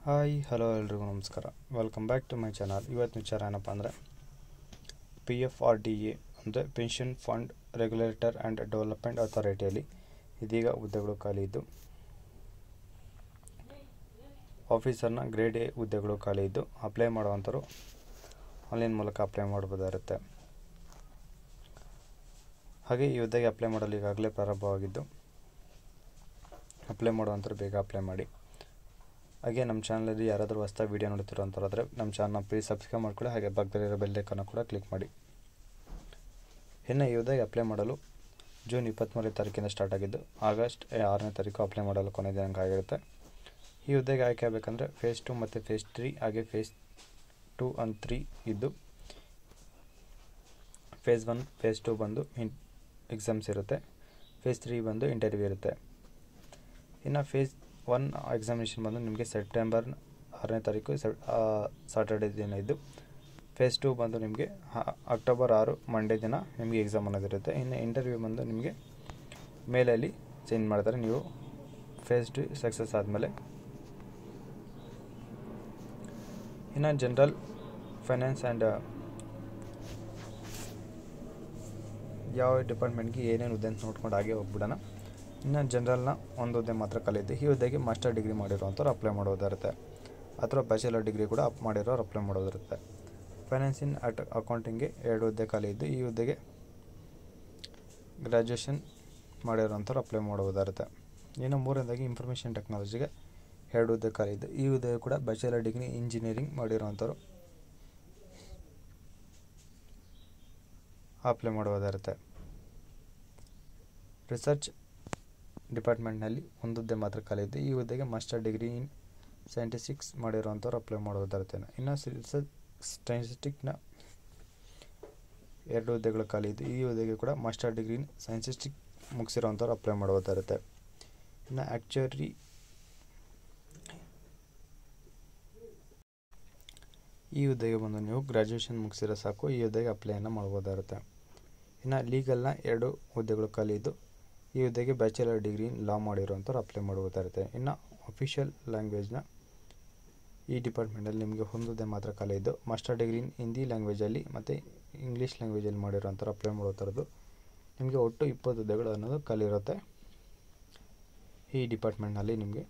Hi hello ಎಲ್ರಿಗೂ ನಮಸ್ಕಾರ. Welcome back to my channel. ಇವತ್ತಿನ ವಿಚಾರ ಏನಪ್ಪ ಅಂದರೆ PFRDA ಅಂದರೆ pension fund regulator and development ಅಥಾರಿಟಿಯಲ್ಲಿ ಇದೀಗ ಹುದ್ದೆಗಳು ಖಾಲಿ ಇದ್ದು, ಆಫೀಸರ್ನ ಗ್ರೇಡ್ ಎ ಹುದ್ದೆಗಳು ಖಾಲಿ ಇದ್ದು ಅಪ್ಲೈ ಮಾಡುವಂಥವ್ರು ಆನ್ಲೈನ್ ಮೂಲಕ ಅಪ್ಲೈ ಮಾಡಬಹುದಾಗಿರುತ್ತೆ. ಹಾಗೆ ಈ ಹುದ್ದೆಗೆ ಅಪ್ಲೈ ಮಾಡಲು ಈಗಾಗಲೇ ಪ್ರಾರಂಭವಾಗಿದ್ದು, ಅಪ್ಲೈ ಮಾಡುವಂಥವ್ರು ಬೇಗ ಅಪ್ಲೈ ಮಾಡಿ. ಹಾಗೆ ನಮ್ಮ ಚಾನಲಲ್ಲಿ ಯಾರಾದರೂ ಹೊಸದಾಗಿ ವೀಡಿಯೋ ನೋಡ್ತಿರೋಂಥವ್ರಾದರೆ ನಮ್ಮ ಚಾನಲ್ನ ಪ್ಲೀಸ್ ಸಬ್ಸ್ಕ್ರೈಬ್ ಮಾಡ್ಕೊಳ್ಳಿ. ಹಾಗೆ ಪಕ್ಕದಲ್ಲಿರೋ ಬೆಲ್ ಐಕಾನ್ ಕೂಡ ಕ್ಲಿಕ್ ಮಾಡಿ. ಇನ್ನು ಈ ಹುದ್ದೆಗೆ ಅಪ್ಲೈ ಮಾಡಲು ಜೂನ್ 23ನೇ ತಾರೀಕಿಂದ ಸ್ಟಾರ್ಟ್ ಆಗಿದ್ದು, ಆಗಸ್ಟ್ 6ನೇ ತಾರೀಕು ಅಪ್ಲೈ ಮಾಡಲು ಕೊನೆ ದಿನಾಂಕ ಆಗಿರುತ್ತೆ. ಈ ಹುದ್ದೆಗೆ ಆಯ್ಕೆ ಆಗಬೇಕಂದ್ರೆ ಫೇಸ್ 2 ಮತ್ತು ಫೇಸ್ 3 ಹಾಗೆ ಫೇಸ್ 2 and 3 ಇದ್ದು, ಫೇಸ್ 1 ಫೇಸ್ 2 ಬಂದು ಎಕ್ಸಾಮ್ಸ್ ಇರುತ್ತೆ, ಫೇಸ್ 3 ಬಂದು ಇಂಟರ್ವ್ಯೂ ಇರುತ್ತೆ. ಇನ್ನು ಫೇಸ್ 1 ಎಕ್ಸಾಮಿನೇಷನ್ ಬಂದು ನಿಮಗೆ ಸೆಪ್ಟೆಂಬರ್ 6ನೇ ತಾರೀಕು ಸಾಟರ್ಡೇ ದಿನ ಇದ್ದು, ಫೇಸ್ 2 ಬಂದು ನಿಮಗೆ ಅಕ್ಟೋಬರ್ 6 ಮಂಡೇ ದಿನ ನಿಮಗೆ ಎಕ್ಸಾಮ್ ಅನ್ನೋದಿರುತ್ತೆ. ಇನ್ನು ಇಂಟರ್ವ್ಯೂ ಬಂದು ನಿಮಗೆ ಮೇಲಲ್ಲಿ ಚೇಂಜ್ ಮಾಡ್ತಾರೆ ನೀವು ಫೇಸ್ 2 ಸಕ್ಸಸ್ ಆದಮೇಲೆ. ಇನ್ನು ಜನರಲ್ ಫೈನಾನ್ಸ್ ಆ್ಯಂಡ್ ಯಾವ ಡಿಪಾರ್ಟ್ಮೆಂಟ್ಗೆ ಏನೇನು ಹುದ್ದೆ ಅಂತ ನೋಡ್ಕೊಂಡು ಹಾಗೆ ಹೋಗ್ಬಿಡೋಣ. ಇನ್ನು ಜನರಲ್ನ ಒಂದು ಹುದ್ದೆ ಮಾತ್ರ ಖಾಲಿ ಇದೆ. ಈ ಹುದ್ದೆಗೆ ಮಾಸ್ಟರ್ ಡಿಗ್ರಿ ಮಾಡಿರೋವಂಥವ್ರು ಅಪ್ಲೈ ಮಾಡೋದಿರುತ್ತೆ, ಅಥವಾ ಬ್ಯಾಚುಲರ್ ಡಿಗ್ರಿ ಕೂಡ ಮಾಡಿರೋರು ಅಪ್ಲೈ ಮಾಡೋದಿರುತ್ತೆ. ಫೈನಾನ್ಸ್ ಇನ್ ಅಕೌಂಟಿಂಗ್ಗೆ 2 ಹುದ್ದೆ ಖಾಲಿ ಇದ್ದು, ಈ ಹುದ್ದೆಗೆ ಗ್ರ್ಯಾಜುಯೇಷನ್ ಮಾಡಿರೋಂಥವ್ರು ಅಪ್ಲೈ ಮಾಡೋದಿರುತ್ತೆ. ಇನ್ನು 3ನೇದಾಗಿ ಇನ್ಫಾರ್ಮೇಷನ್ ಟೆಕ್ನಾಲಜಿಗೆ 2 ಹುದ್ದೆ ಖಾಲಿ ಇದ್ದು, ಈ ಹುದ್ದೆಗೆ ಕೂಡ ಬ್ಯಾಚುಲರ್ ಡಿಗ್ರಿ ಇಂಜಿನಿಯರಿಂಗ್ ಮಾಡಿರೋವಂಥವ್ರು ಅಪ್ಲೈ ಮಾಡೋದಿರುತ್ತೆ. ರಿಸರ್ಚ್ ಡಿಪಾರ್ಟ್ಮೆಂಟ್ನಲ್ಲಿ 1 ಹುದ್ದೆ ಮಾತ್ರ ಖಾಲಿ ಇದ್ದು, ಈ ಹುದ್ದೆಗೆ ಮಾಸ್ಟರ್ ಡಿಗ್ರಿ ಇನ್ ಸೈಂಟಿಸ್ಟಿಕ್ಸ್ ಮಾಡಿರೋವಂಥವ್ರು ಅಪ್ಲೈ ಮಾಡೋದಿರುತ್ತೆ. ಇನ್ನು ರಿಸರ್ಚ್ ಸ್ಟ್ಯಾಟಿಸ್ಟಿಕ್ನ 2 ಹುದ್ದೆಗಳು ಖಾಲಿ ಇದ್ದು, ಈ ಹುದ್ದೆಗೆ ಕೂಡ ಮಾಸ್ಟರ್ ಡಿಗ್ರಿ ಇನ್ ಸೈಂಟಿಸ್ಟಿಕ್ ಮುಗಿಸಿರೋವಂಥವ್ರು ಅಪ್ಲೈ ಮಾಡೋದಿರುತ್ತೆ. ಇನ್ನು ಆ್ಯಕ್ಚುರಿ ಈ ಹುದ್ದೆಗೆ ಬಂದು ನೀವು ಗ್ರ್ಯಾಜುಯೇಷನ್ ಮುಗಿಸಿರೋ ಸಾಕು, ಈ ಹುದ್ದೆಗೆ ಅಪ್ಲೈಯನ್ನು ಮಾಡ್ಬೋದಾಗುತ್ತೆ. ಇನ್ನು ಲೀಗಲ್ನ 2 ಹುದ್ದೆಗಳು ಖಾಲಿ ಇದ್ದು, ಈ ಹುದ್ದೆಗೆ ಬ್ಯಾಚುಲರ್ ಡಿಗ್ರಿ ಇನ್ ಲಾ ಮಾಡಿರೋವಂಥವ್ರು ಅಪ್ಲೈ ಮಾಡ್ಬೋದಾಗುತ್ತೆ. ಇನ್ನು ಅಫಿಷಿಯಲ್ ಲ್ಯಾಂಗ್ವೇಜ್ನ ಈ ಡಿಪಾರ್ಟ್ಮೆಂಟಲ್ಲಿ ನಿಮಗೆ 1 ಹುದ್ದೆ ಮಾತ್ರ ಖಾಲಿ ಇದ್ದು, ಮಾಸ್ಟರ್ ಡಿಗ್ರಿ ಇನ್ ಹಿಂದಿ ಲ್ಯಾಂಗ್ವೇಜಲ್ಲಿ ಮತ್ತು ಇಂಗ್ಲೀಷ್ ಲ್ಯಾಂಗ್ವೇಜಲ್ಲಿ ಮಾಡಿರೋವಂಥವ್ರು ಅಪ್ಲೈ ಮಾಡೋಥರದ್ದು. ನಿಮಗೆ ಒಟ್ಟು 20 ಹುದ್ದೆಗಳು ಅನ್ನೋದು ಖಾಲಿ ಇರುತ್ತೆ ಈ ಡಿಪಾರ್ಟ್ಮೆಂಟ್ನಲ್ಲಿ ನಿಮಗೆ.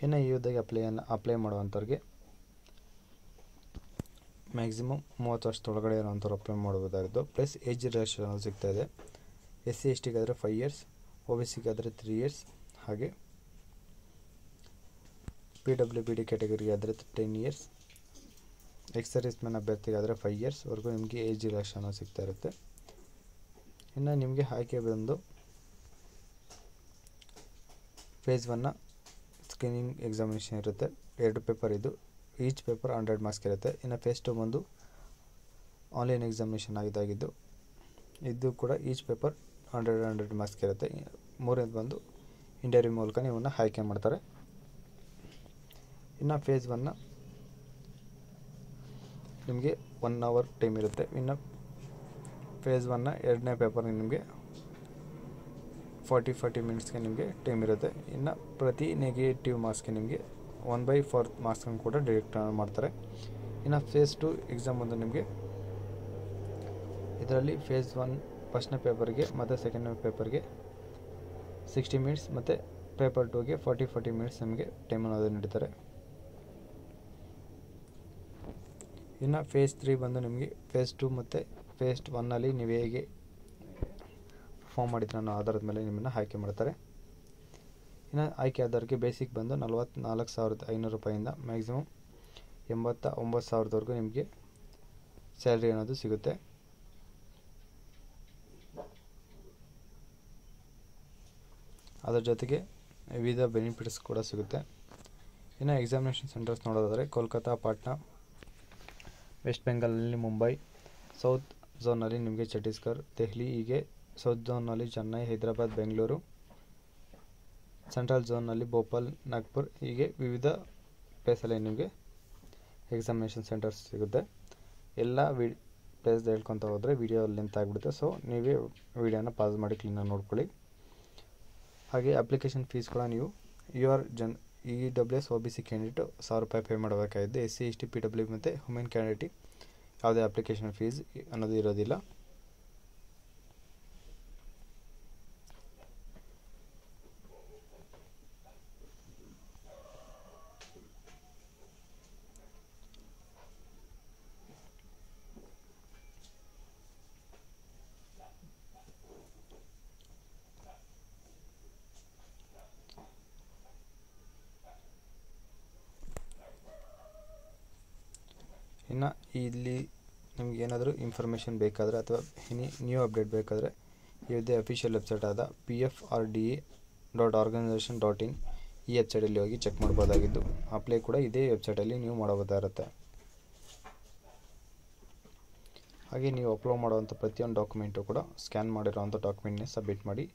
ಇನ್ನು ಈ ಹುದ್ದೆಗೆ ಅಪ್ಲೈ ಮಾಡುವಂಥವ್ರಿಗೆ ಮ್ಯಾಕ್ಸಿಮಮ್ 30 ವರ್ಷದೊಳಗಡೆ ಇರೋವಂಥವ್ರು ಅಪ್ಲೈ ಮಾಡ್ಬೋದಾಗಿದ್ದು, ಪ್ಲಸ್ ಏಜ್ ರಿಲ್ಯಾಕ್ಸೇಷನ್ ಸಿಗ್ತಾ ಇದೆ. SC/ST ಗಾದರೆ 5 years, OBC-ಗಾದರೆ 3 years, ಹಾಗೆ PWBD ಕ್ಯಾಟಗರಿಗೆ ಆದರೆ 10 years, ಎಕ್ಸ್ ಸರ್ವಿಸ್ ಮ್ಯಾನ್ ಅಭ್ಯರ್ಥಿಗಾದರೆ 5 years ವರೆಗೂ ನಿಮಗೆ ಏಜ್ ರಿಲ್ಯಾಕ್ಸೇಷನ್ ಸಿಗ್ತಾ ಇರುತ್ತೆ. ಇನ್ನು ನಿಮಗೆ ಆಯ್ಕೆ ಬಂದು ಫೇಸ್ 1ನ ಸ್ಕ್ರೀನಿಂಗ್ ಎಕ್ಸಾಮಿನೇಷನ್ ಇರುತ್ತೆ, 2 ಪೇಪರ್ ಇದ್ದು ಈಚ್ ಪೇಪರ್ 100 ಮಾರ್ಕ್ಸ್ ಇರುತ್ತೆ. ಇನ್ನು ಫೇಸ್ 2 ಬಂದು ಆನ್ಲೈನ್ ಎಕ್ಸಾಮಿನೇಷನ್ ಆಗಿದ್ದು, ಇದು ಕೂಡ ಈಚ್ ಪೇಪರ್ 100 ಮಾರ್ಕ್ಸ್ ಇರುತ್ತೆ. 3ನೇದು ಬಂದು ಇಂಟರ್ವ್ಯೂ ಮೂಲಕ ನೀವನ್ನ ಆಯ್ಕೆ ಮಾಡ್ತಾರೆ. ಇನ್ನು ಫೇಸ್ 1ನ ನಿಮಗೆ 1 hour ಟೈಮ್ ಇರುತ್ತೆ. ಇನ್ನು ಫೇಸ್ 1ನ 2ನೇ ಪೇಪರ್ಗೆ ನಿಮಗೆ 40 ಮಿನಿಟ್ಸ್ಗೆ ನಿಮಗೆ ಟೈಮ್ ಇರುತ್ತೆ. ಇನ್ನು ಪ್ರತಿ ನೆಗೆಟಿವ್ ಮಾರ್ಕ್ಸ್ಗೆ ನಿಮಗೆ 1/4 ಮಾರ್ಕ್ಸನ್ನು ಕೂಡ ಡಿಡಕ್ಟ್ ಮಾಡ್ತಾರೆ. ಇನ್ನು ಫೇಸ್ 2 ಎಕ್ಸಾಮ್ ಬಂದು ನಿಮಗೆ ಇದರಲ್ಲಿ ಫೇಸ್ 1 ಫಸ್ಟ್ನೇ ಪೇಪರ್ಗೆ ಮತ್ತು ಸೆಕೆಂಡ್ನೇ ಪೇಪರ್ಗೆ 60 ಮಿನಿಟ್ಸ್ ಮತ್ತು ಪೇಪರ್ 2ಗೆ 40 ಮಿನಿಟ್ಸ್ ನಮಗೆ ಟೈಮ್ ಅನ್ನೋದು ನೀಡ್ತಾರೆ. ಇನ್ನು ಫೇಸ್ 3 ಬಂದು ನಿಮಗೆ ಫೇಸ್ 2 ಮತ್ತು ಫೇಸ್ 1ನಲ್ಲಿ ನೀವು ಹೇಗೆ ಪರ್ಫಾರ್ಮ್ ಮಾಡಿದ್ರೆ ಅನ್ನೋ ಆಧಾರದ ಮೇಲೆ ನಿಮ್ಮನ್ನು ಆಯ್ಕೆ ಮಾಡ್ತಾರೆ. ಇನ್ನು ಆಯ್ಕೆ ಆದವ್ರಿಗೆ ಬೇಸಿಕ್ ಬಂದು 44,500 ರೂಪಾಯಿಂದ ಮ್ಯಾಕ್ಸಿಮಮ್ 89,000ವರೆಗೂ ನಿಮಗೆ ಸ್ಯಾಲ್ರಿ ಅನ್ನೋದು ಸಿಗುತ್ತೆ. ಅದರ ಜೊತೆಗೆ ವಿವಿಧ ಬೆನಿಫಿಟ್ಸ್ ಕೂಡ ಸಿಗುತ್ತೆ. ಇನ್ನು ಎಕ್ಸಾಮಿನೇಷನ್ ಸೆಂಟರ್ಸ್ ನೋಡೋದಾದರೆ ಕೋಲ್ಕತ್ತಾ, ಪಾಟ್ನಾ, ವೆಸ್ಟ್ ಬೆಂಗಾಲಲ್ಲಿ ಮುಂಬೈ, ಸೌತ್ ಝೋನ್ನಲ್ಲಿ ನಿಮಗೆ ಛತ್ತೀಸ್ಗಢ, ದೆಹಲಿ, ಹೀಗೆ ಸೌತ್ ಝೋನ್ನಲ್ಲಿ ಚೆನ್ನೈ, ಹೈದರಾಬಾದ್, ಬೆಂಗಳೂರು, ಸೆಂಟ್ರಲ್ ಝೋನ್ನಲ್ಲಿ ಭೋಪಾಲ್, ನಾಗ್ಪುರ್, ಹೀಗೆ ವಿವಿಧ ಪ್ಲೇಸಲ್ಲಿ ನಿಮಗೆ ಎಕ್ಸಾಮಿನೇಷನ್ ಸೆಂಟರ್ಸ್ ಸಿಗುತ್ತೆ. ಎಲ್ಲ ಪ್ಲೇಸ್ ಹೇಳ್ಕೊತ ಹೋದರೆ ವಿಡಿಯೋ ಲೆಂತ್ ಆಗಿಬಿಡುತ್ತೆ. ಸೊ ನೀವೇ ವಿಡಿಯೋನ ಪಾಸ್ ಮಾಡಿ ಕ್ಲೀನಾಗಿ ನೋಡ್ಕೊಳ್ಳಿ. ಹಾಗೆ ಅಪ್ಲಿಕೇಶನ್ ಫೀಸ್ ಕೂಡ ನೀವು EWS OBC ಕ್ಯಾಂಡಿಡೇಟ್ 1000 ರೂಪಾಯಿ ಪೇ ಮಾಡಬೇಕಾಗಿದೆ. SC ST PW ಮತ್ತು ವುಮೆನ್ ಕ್ಯಾಂಡಿಡೇಟ್ ಯಾವುದೇ ಅಪ್ಲಿಕೇಶನ್ ಫೀಸ್ ಅನ್ನೋದು ಇರೋದಿಲ್ಲ. ಇನ್ನು ಇಲ್ಲಿ ನಿಮ್ಗೆ ಏನಾದರೂ ಇನ್ಫಾರ್ಮೇಷನ್ ಬೇಕಾದರೆ ಅಥವಾ ನ್ಯೂ ಅಪ್ಡೇಟ್ ಬೇಕಾದರೆ ಇದೇ ಅಫಿಷಿಯಲ್ ವೆಬ್ಸೈಟ್ ಆದ pfrda.organization.in ಈ ವೆಬ್ಸೈಟಲ್ಲಿ ಹೋಗಿ ಚೆಕ್ ಮಾಡ್ಬೋದಾಗಿದ್ದು, ಅಪ್ಲೈ ಕೂಡ ಇದೇ ವೆಬ್ಸೈಟಲ್ಲಿ ನೀವು ಮಾಡಬಹುದಾಗಿರುತ್ತೆ. ಹಾಗೆ ನೀವು ಅಪ್ಲೋಡ್ ಮಾಡುವಂಥ ಪ್ರತಿಯೊಂದು ಡಾಕ್ಯುಮೆಂಟು ಕೂಡ ಸ್ಕ್ಯಾನ್ ಮಾಡಿರೋವಂಥ ಡಾಕ್ಯುಮೆಂಟ್ನೇ ಸಬ್ಮಿಟ್ ಮಾಡಿ.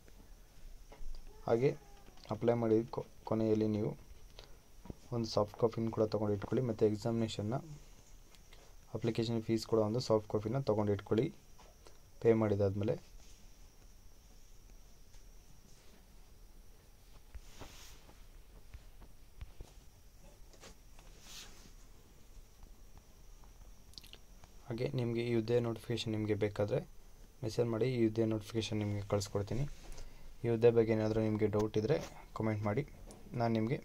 ಹಾಗೆ ಅಪ್ಲೈ ಮಾಡಿದ ಕೊನೆಯಲ್ಲಿ ನೀವು ಒಂದು ಸಾಫ್ಟ್ ಕಾಪಿನ ಕೂಡ ತೊಗೊಂಡು ಇಟ್ಕೊಳ್ಳಿ ಮತ್ತು ಎಕ್ಸಾಮಿನೇಷನ್ನ ಅಪ್ಲಿಕೇಶನ್ ಫೀಸ್ ಕೂಡ ಒಂದು ಸಾಫ್ಟ್ ಕಾಪಿನ ತೊಗೊಂಡು ಇಟ್ಕೊಳ್ಳಿ ಪೇ ಮಾಡಿದಾದ್ಮೇಲೆ. ಹಾಗೆ ನಿಮಗೆ ಈ ಹುದ್ದೆ ನೋಟಿಫಿಕೇಷನ್ ನಿಮಗೆ ಬೇಕಾದರೆ ಮೆಸೇಜ್ ಮಾಡಿ, ಈ ಹುದ್ದೆ ನೋಟಿಫಿಕೇಷನ್ ನಿಮಗೆ ಕಳಿಸ್ಕೊಡ್ತೀನಿ. ಈ ಹುದ್ದೆ ಬಗ್ಗೆ ಏನಾದರೂ ನಿಮಗೆ ಡೌಟ್ ಇದ್ದರೆ ಕಮೆಂಟ್ ಮಾಡಿ. ನಾನು ನಿಮಗೆ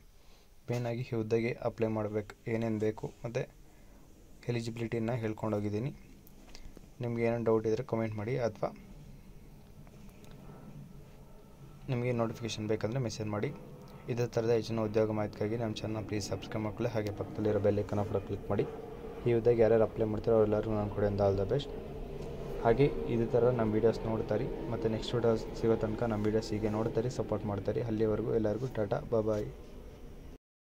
ಮೇನಾಗಿ ಈ ಹುದ್ದೆಗೆ ಅಪ್ಲೈ ಮಾಡಬೇಕು ಏನೇನು ಬೇಕು ಮತ್ತು ಎಲಿಜಿಬಿಲಿಟಿನ ಹೇಳ್ಕೊಂಡೋಗಿದ್ದೀನಿ. ನಿಮಗೆ ಏನೇನು ಡೌಟ್ ಇದ್ದರೆ ಕಮೆಂಟ್ ಮಾಡಿ, ಅಥವಾ ನಿಮಗೆ ನೋಟಿಫಿಕೇಷನ್ ಬೇಕಂದರೆ ಮೆಸೇಜ್ ಮಾಡಿ. ಇದೇ ಥರದ ಹೆಚ್ಚಿನ ಉದ್ಯೋಗ ಮಾಹಿತಿಗಾಗಿ ನಮ್ಮ ಚಾನಲ್ ಪ್ಲೀಸ್ ಸಬ್ಸ್ಕ್ರೈಬ್ ಮಾಡ್ಕೊಳ್ಳಿ. ಹಾಗೆ ಪಕ್ಕದಲ್ಲಿರೋ ಬೆಲ್ ಐಕಾನ್ ಕೂಡ ಕ್ಲಿಕ್ ಮಾಡಿ. ಈ ಹುದ್ದೆಗೆ ಯಾರ್ಯಾರು ಅಪ್ಲೈ ಮಾಡ್ತಾರೋ ಅವರೆಲ್ಲರಿಗೂ ನಾನು ಕಡೆಯಿಂದ ಆಲ್ ದ ಬೆಸ್ಟ್. ಹಾಗೆ ಇದೇ ಥರ ನಮ್ಮ ವೀಡಿಯೋಸ್ ನೋಡ್ತಾರೆ ಮತ್ತು ನೆಕ್ಸ್ಟ್ ವೀಡಿಯೋಸ್ ಸಿಗೋ ತನಕ ನಮ್ಮ ವೀಡಿಯೋಸ್ ಹೀಗೆ ನೋಡ್ತಾರೆ, ಸಪೋರ್ಟ್ ಮಾಡ್ತಾರೆ. ಅಲ್ಲಿವರೆಗೂ ಎಲ್ಲರಿಗೂ ಟಾಟಾ ಬಾಯ್.